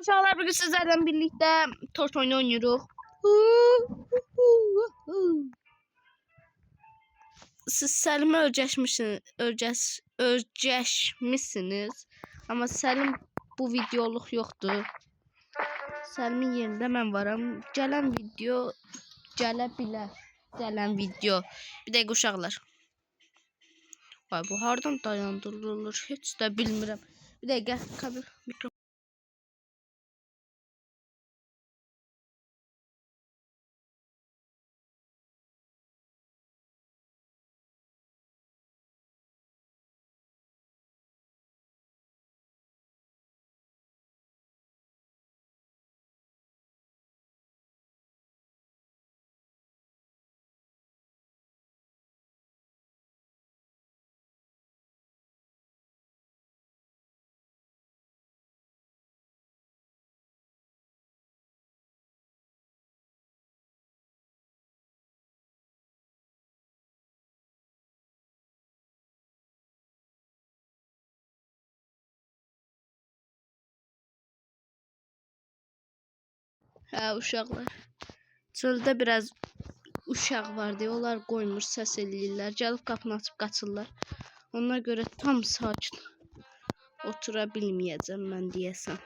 Uşaqlar, bugün sizlerlə birlikdə tort oyunu oynuyoruz. Siz Səlimə örgəşmişsiniz. Amma Səlim bu videoluq yoxdur. Səlimin yerində mən varam. Gələn video gələ bilər. Gələn video. Bir dəqiqə uşaqlar. Vay, bu hardan dayandırılır? Heç də bilmirəm. Bir dəqiqə mikrofon. Hə uşaqlar. Çöldə biraz uşaq var deyə onlar qoymur, səs eləyirlər. Gəlib qapını açıb qaçırlar. Ona görə tam sakin otura bilməyəcəm mən deyəsən.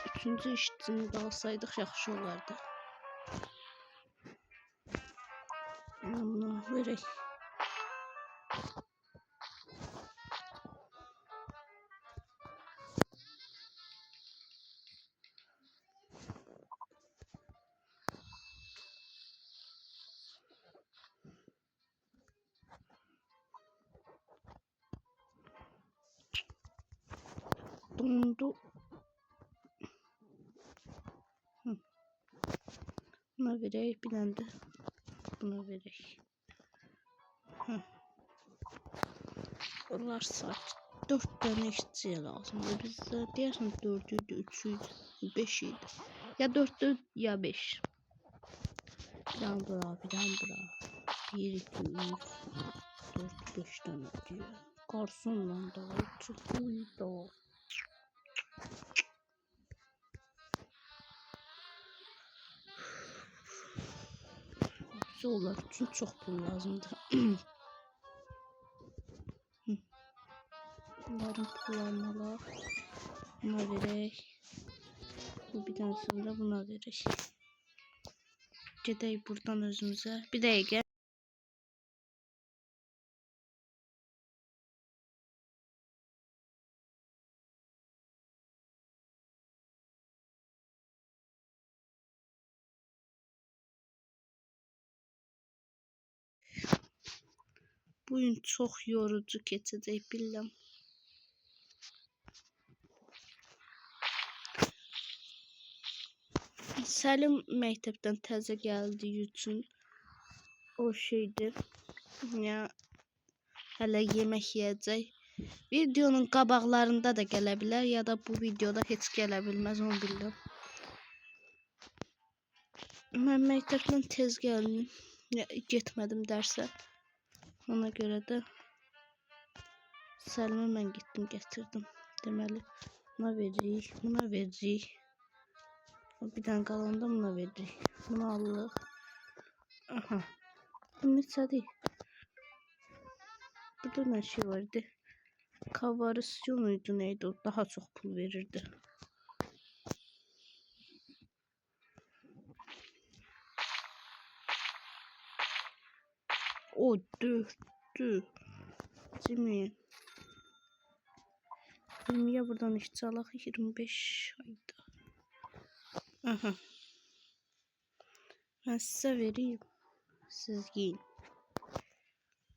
Üçüncü işçini qalsaydıq yaxşı olardı. Bunu verək. Dondu. Buna verək, bir dənə də buna verək. Onlar sakit. 4 tane işçiye lazımdır bizdə. Deyəsən 4 idi, 3 idi, 5 idi. Ya 4'tü ya 5. Bir dənə bura, bir dənə bura. 1, 2, 3, 4, 5 tane diyor. Garsonla da, çubuğu da. Onlar üçün çox pul lazımdır. Bunların pullarını alaq. Buna verək. Bu bir tanesini də buna verək. Gedək buradan özümüzə. Bir dəqiqə. Bu gün çox yorucu keçəcək bilirəm. Səlim məktəbdən təzə gəldiyi üçün o şeydir. Ya hələ yemək yeyəcək. Videonun qabaqlarında da gələ bilər ya da bu videoda heç gələ bilməz, onu bilirəm. Mən məktəbdən tez gəldim. Getmədim dərsə. Ona görə də Səlimə mən getdim gətirdim. Deməli, buna veririk, buna veririk. Bir dənə qalanda buna veririk. Bunu alırıq. Aha. Bu neçədir? Burada nə şey vardı? Kavarisyon neydi o? Daha çox pul verirdi. O dörttü. Cimi. 20'ye buradan işçi alaq. 25 ayda. Aha. Ben size vereyim. Siz yiyin.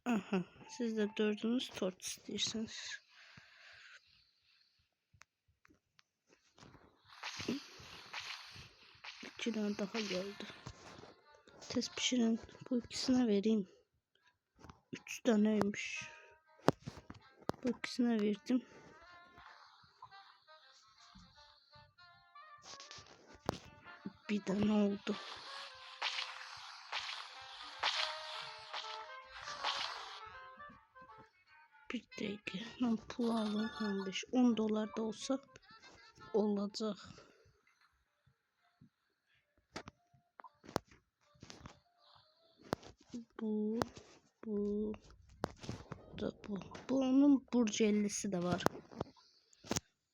Aha. Siz de dördünüz tort istiyorsunuz. İki tane daha geldi. Tez pişirin. Bu ikisine vereyim. 3 taneymiş. Bu ikisine verdim. Bir tane oldu. Bir dakika. Ben pul aldım 15. 10 dolar da olsa olacak. Bu da bu. Bunun burcu 50'si de var.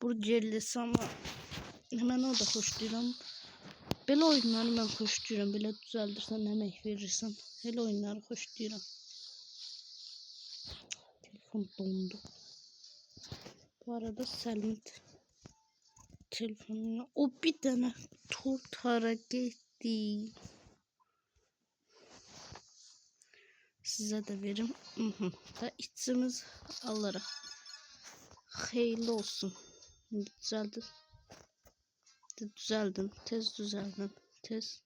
Burcu 50'si ama hemen o da hoşlayıram. Belə oyunları ben hoşlayıram. Belə düzəldirsən, əmək verirsən. Elə oyunları hoşlayıram. Telefon dondu. Bu arada Səlimin telefonuna o bir tane tortara gitti. Size de verim. Da içimiz alırıq. Xeyirli olsun. Şimdi düzəldin. Düzəldin. Tez düzəldin. Tez.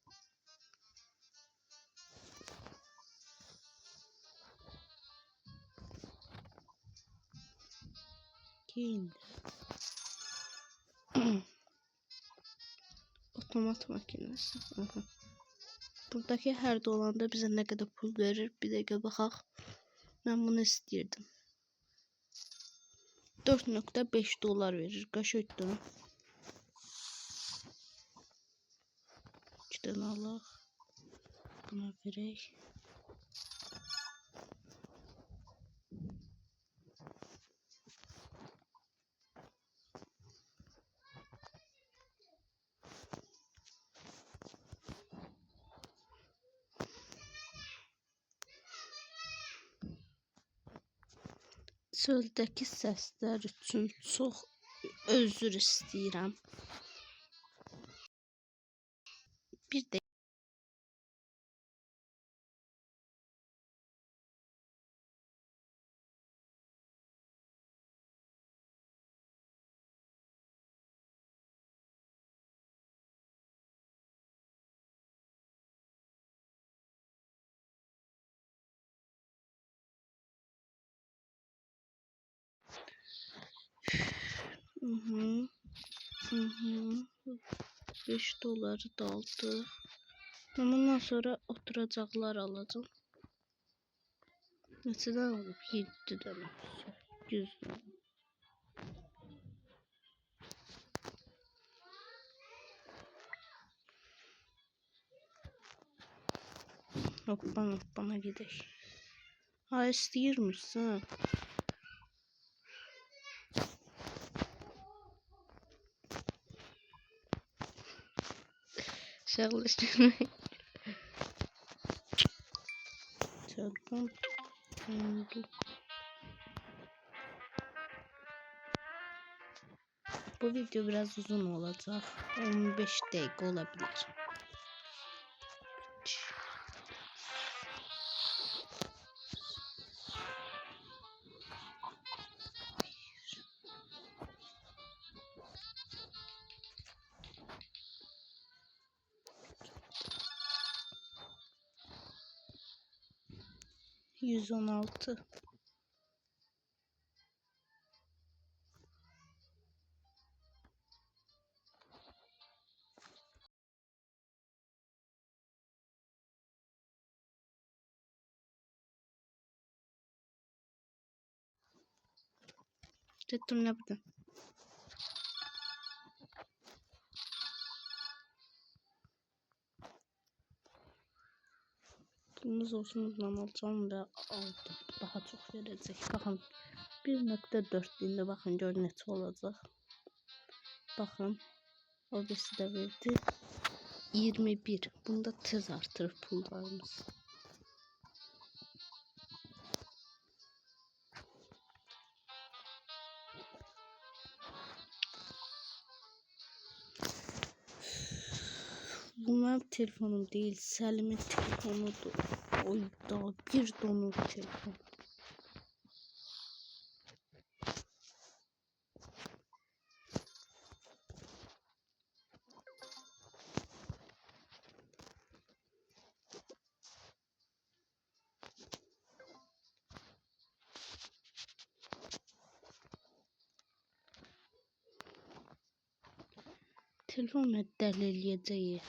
Giyindi. Otomat makinesi. Buradaki her dolanda bize ne kadar pul verir bir de bakaq. Ben bunu istəyirdim. 4.5 dolar verir. Kaç ötdüm? 2 tane alaq. Buna verək. Çöldəki səslər üçün çox özür istəyirəm. Bir də Hı hı. 5 doları da aldı. Ondan sonra oturacaklar alacağım. Neçədən alıb? 7 dənə. 100 dənə. Hoppana gidelim. Ha istəyirmişsən. Şəxləşdirmək. Telefon oldu. Bu video biraz uzun olacak. 15 dakika olabilir. %116. Tuttum ne burada? Pulumuz olsun bundan alacağım ve aldım. Daha çok verecek. Bakın 1.4'lüğünde bakın gör neçə olacak. Bakın o birisi de verdi. 21. Bunda tez artır pullarımız. Bu benim telefonum değil. Səlimin telefonudur. Oy da bir donur telefon. Telefon ne delirleyeceği.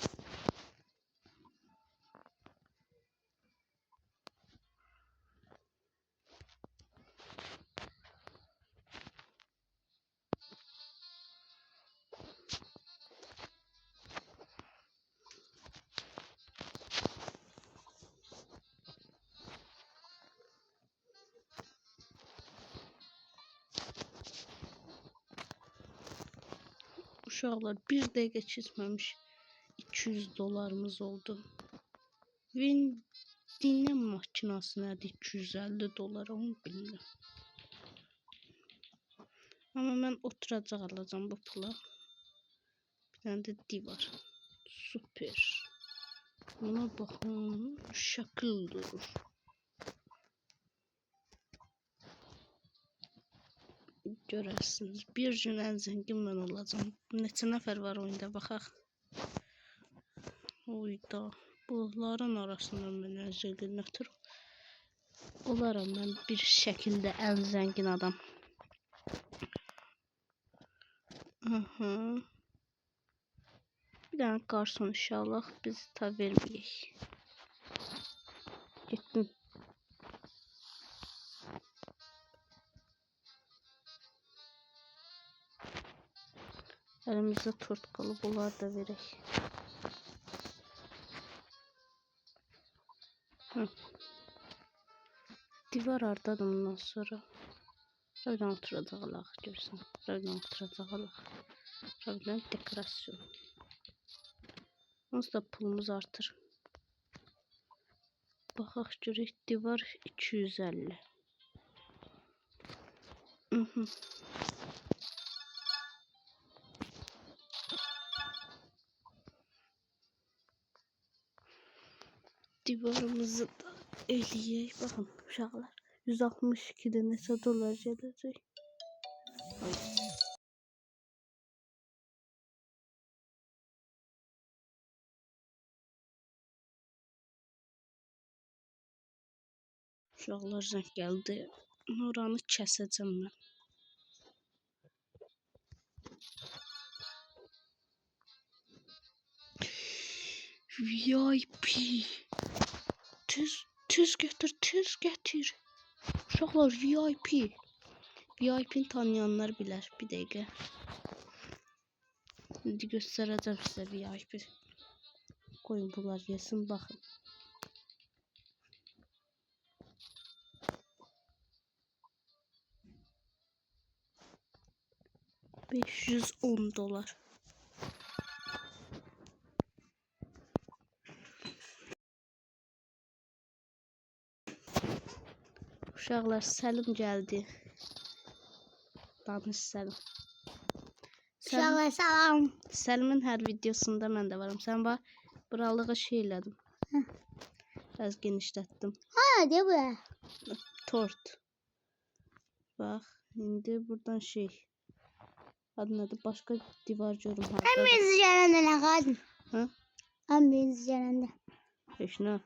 Uşaqlar 1 dəqiqə keçməmiş 200 dolarımız oldu. Win dinlem makinası nədir? 250 dolara onu bilmirəm. Amma mən oturacaq alacağım bu pula. Bir tane de divar. Süper. Buna bakın. Şakıl durur. Görərsiniz. Bir gün ən zəngin mən olacağım. Neçə nəfər var oyunda baxaq. Oyda. Bunların arasından mən ən zəngin ötürüm. Olaram mən bir şəkildə ən zəngin adam. Aha. Bir tane garson inşallah biz ta verməyək. Getdim. Elimizde tort kalıp bunlar da verək. Divar ardadır bundan sonra. Buradan oturacaq alaq görsən. Buradan oturacaq alaq. Buradan dekorasyon. Onsuz da pulumuz artır. Baxaq görək divar 250. Divarımızı da eləyək. Baxın uşaqlar. 162'de neçə dolar gələcək. Uşaqlar zəng gəldi. Oranı kəsəcəm mən. VIP. Tez getir, tez getir. Uşaqlar VIP. VIP'ni tanıyanlar bilər. Bir dəqiqə. İndi göstərəcəm sizə VIP. Qoyun bunlar yesin, baxın. $510. Uşaqlar Səlim gəldi. Danış Səlim. Uşaqlar salam. Səlimin hər videosunda mən də varım. Sən bax, buralığı şey elədim. Biraz genişlətdim. Hadi bu. Tort. Bax, indi buradan şey. Adı nədir? Başqa divar görüm hardadır. Ən birinci gələndə nə qadın? Hə? Ən birinci gələndə. Heç nə.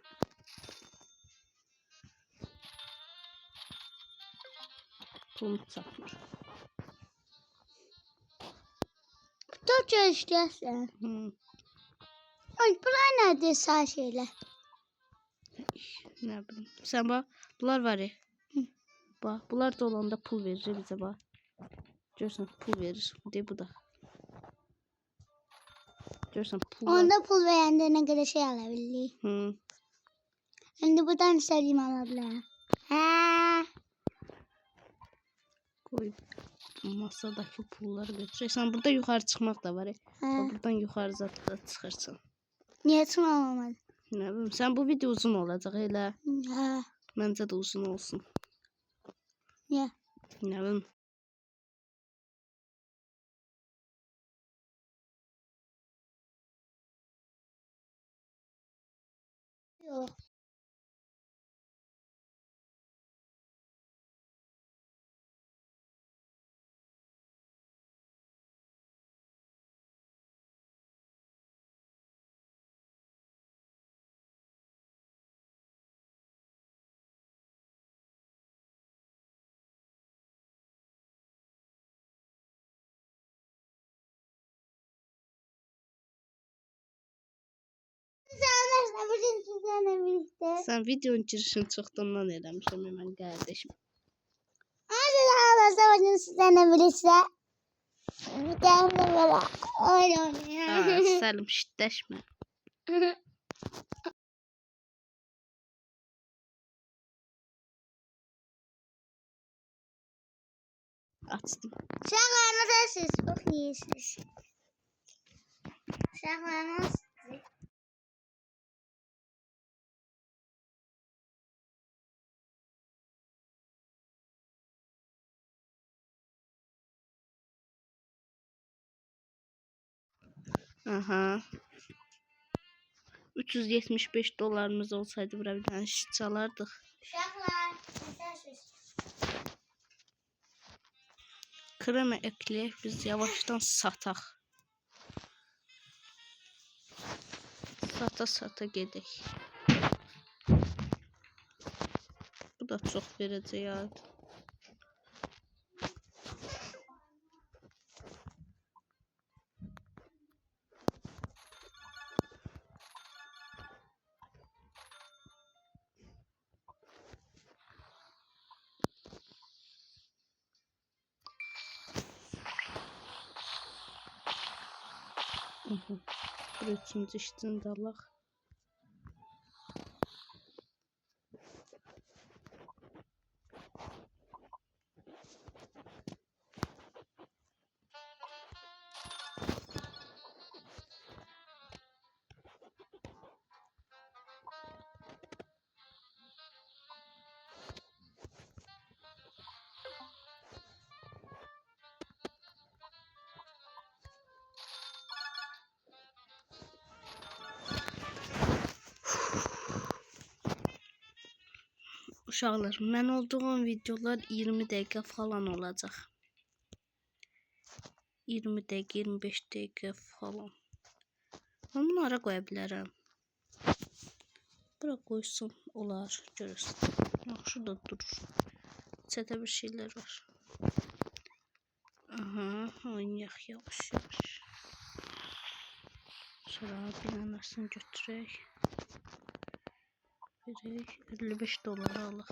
Pulum çatmır. Çok görüşürsən. Ay, bunlar nədir sağ şeylər? Nə bilim. Sən bax, bunlar var ya. Bax, bunlar da olanda pul verir bizə bax. Görsən pul verir. De bu da. Görsən pul. Onda pul verəndə nə qədər şey ala bilirik. İndi buradan istədiyim ala bilərəm. Hə. Koy masadakı pulları götürürsən. Burada yuxarı çıxmaq da var. Buradan yuxarı da çıxırsan. Niyə çıxmaq olmadı? Nə bilim, sən bu video uzun olacaq elə. Hə. Məncə də uzun olsun. Niyə? Nə bilim. Yox. Bugün sizlerle birlikte. Sən videonun girişini çoxdandan eləmişəm mən qardaşım. Arkadaşlar bugün sizlerle birlikte. Bir tane böyle oynuyor. Səlim şiddəşmə. Açdım. Şakalarınızı siz çok iyisiniz. Uşaqlarımız Aha. 375 dolarımız olsaydı bura bir tane şit çalardık. uşaqlar mesajsız. Krema ekleyip biz yavaştan sataq. Sata gedək. Bu da çox verəcək ya. Bir üçüncü işçini de alaq. Uşaqlar, mən olduğum videolar 20 dəqiqə falan olacaq. 20 dəqiqə, 25 dəqiqə falan. Mən bunlara qoya bilərəm. Bura qoysam olar, görürsən. Yaxşı da durur. İçədə bir şeylər var. Aha, oynayaq yavaş. Sonra bir anasını götürək. Verək, 55 dolar alıq.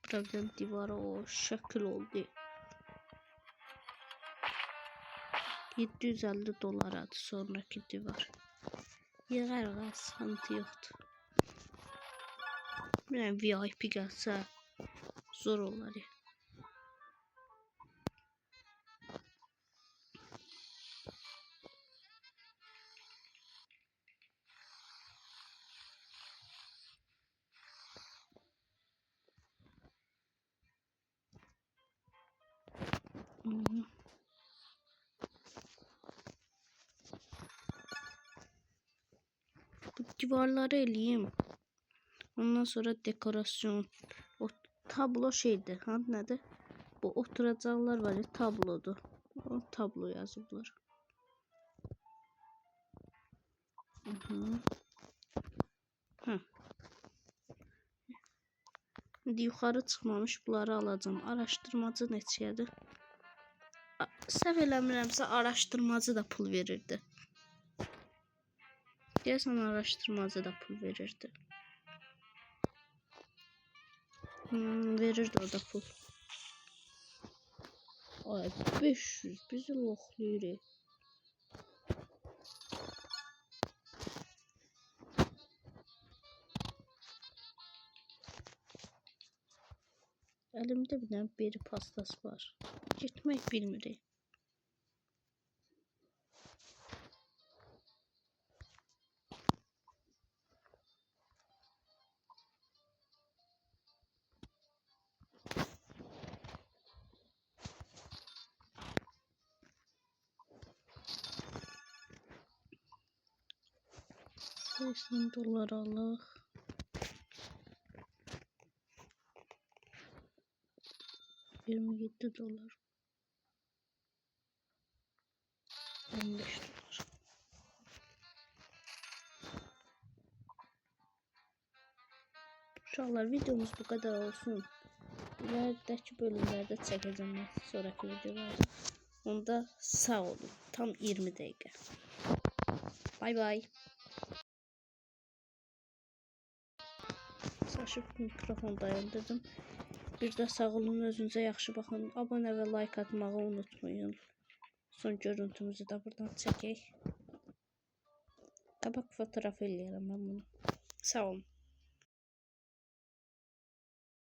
Problem divara o şəkil oldu. 750 dolaradır sonraki divar. Yığar, sıkıntı yoxdur. Bir VIP gəlsə zor olar ya. Bu divarları eləyim. Ondan sonra dekorasyon. O tablo şeydi. Ha, nədir? Bu oturacaqlar var ya, tablodur. O tablo yazıblar. İndi yuxarı çıxmamış bunları alacağım. Araşdırmacı neçədir? Səhv eləmirəmsə araşdırmacı da pul verirdi. Deyəsən araşdırmacı da pul verirdi. Verirdi o da pul. Ay 500 bizi loxlayır. Elimdə bir dənə beri pastası var. Getmək bilmirik. $80 alıq. 27 dolar. 15 dolar. Uşaqlar, videomuz bu kadar olsun. İlerideki bölümlerde çəkəcəm mən sonraki videolarda. Onda sağ olun. Tam 20 dəqiqə. Bay bay. Saçıb mikrofon dayandırdım. Bir də sağ olun, özünüzə yaxşı baxın. Abunə və like atmağı unutmayın. Son görüntümüzü də buradan çəkək. Qabaq fotoğraf eləyirəm mən bunu. Sağ olun.